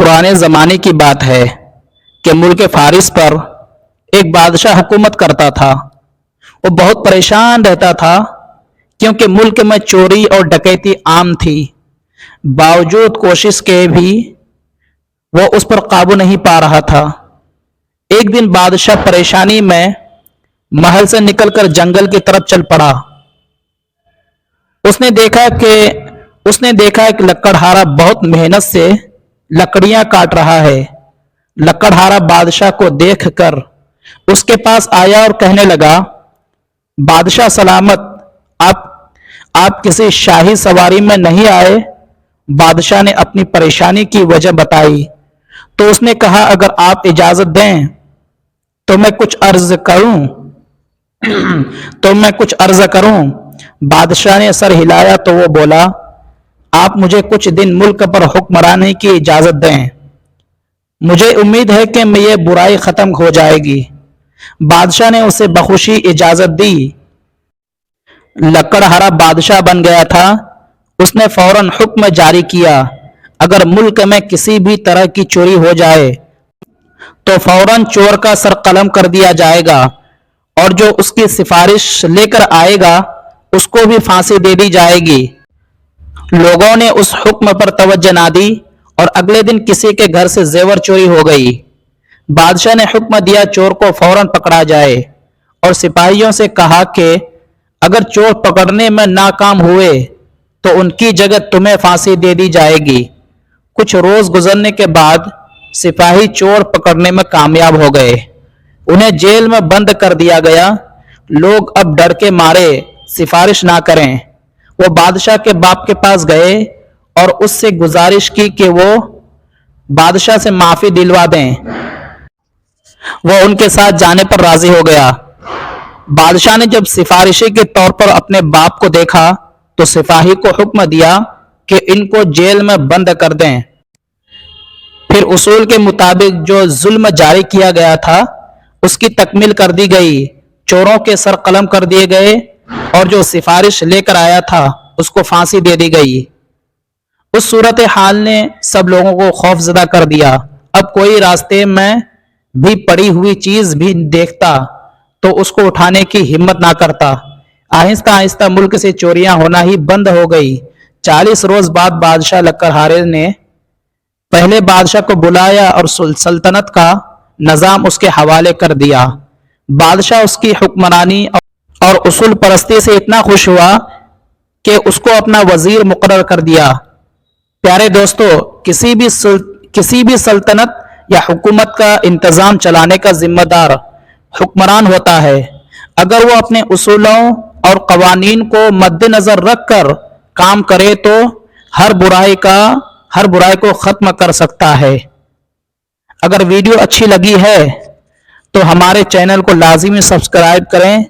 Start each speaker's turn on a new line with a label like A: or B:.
A: पुराने ज़माने की बात है कि मुल्क फारिस पर एक बादशाह हुकूमत करता था। वो बहुत परेशान रहता था क्योंकि मुल्क में चोरी और डकैती आम थी। बावजूद कोशिश के भी वो उस पर काबू नहीं पा रहा था। एक दिन बादशाह परेशानी में महल से निकलकर जंगल की तरफ चल पड़ा। उसने देखा एक लकड़हारा बहुत मेहनत से लकड़ियां काट रहा है। लकड़हारा बादशाह को देखकर उसके पास आया और कहने लगा, बादशाह सलामत, आप किसी शाही सवारी में नहीं आए? बादशाह ने अपनी परेशानी की वजह बताई तो उसने कहा, अगर आप इजाजत दें तो मैं कुछ अर्ज करूं। बादशाह ने सर हिलाया तो वो बोला, आप मुझे कुछ दिन मुल्क पर हुक्मरानी की इजाजत दें। मुझे उम्मीद है कि ये बुराई खत्म हो जाएगी। बादशाह ने उसे बखुशी इजाजत दी। लकड़हारा बादशाह बन गया था। उसने फौरन हुक्म जारी किया, अगर मुल्क में किसी भी तरह की चोरी हो जाए तो फौरन चोर का सर कलम कर दिया जाएगा और जो उसकी सिफारिश लेकर आएगा उसको भी फांसी दे दी जाएगी। लोगों ने उस हुक्म पर तवज्जो ना दी और अगले दिन किसी के घर से जेवर चोरी हो गई। बादशाह ने हुक्म दिया चोर को फौरन पकड़ा जाए और सिपाहियों से कहा कि अगर चोर पकड़ने में नाकाम हुए तो उनकी जगह तुम्हें फांसी दे दी जाएगी। कुछ रोज गुजरने के बाद सिपाही चोर पकड़ने में कामयाब हो गए। उन्हें जेल में बंद कर दिया गया। लोग अब डर के मारे सिफारिश ना करें। वो बादशाह के बाप के पास गए और उससे गुजारिश की कि वो बादशाह से माफी दिलवा दें। वो उनके साथ जाने पर राजी हो गया। बादशाह ने जब सिफारिशी के तौर पर अपने बाप को देखा तो सिपाही को हुक्म दिया कि इनको जेल में बंद कर दें। फिर उसूल के मुताबिक जो जुल्म जारी किया गया था उसकी तकमील कर दी गई। चोरों के सर कलम कर दिए गए और जो सिफारिश लेकर आया था उसको फांसी दे दी गई। उस सूरत हाल ने सब लोगों को खौफजदा कर दिया। अब कोई रास्ते में भी पड़ी हुई चीज भी देखता तो उसको उठाने की हिम्मत ना करता। आहिस्ता आहिस्ता मुल्क से चोरियां होना ही बंद हो गई। 40 रोज बाद बादशाह लकड़हारे ने पहले बादशाह को बुलाया और सल्तनत का निजाम उसके हवाले कर दिया। बादशाह उसकी हुक्मरानी और उसूल परस्ती से इतना खुश हुआ कि उसको अपना वजीर मुकर्रर कर दिया। प्यारे दोस्तों, किसी भी सल्तनत या हुकूमत का इंतजाम चलाने का जिम्मेदार हुक्मरान होता है। अगर वो अपने उसूलों और कवानीन को मद्देनजर रखकर काम करे तो हर बुराई को खत्म कर सकता है। अगर वीडियो अच्छी लगी है तो हमारे चैनल को लाजिमी सब्सक्राइब करें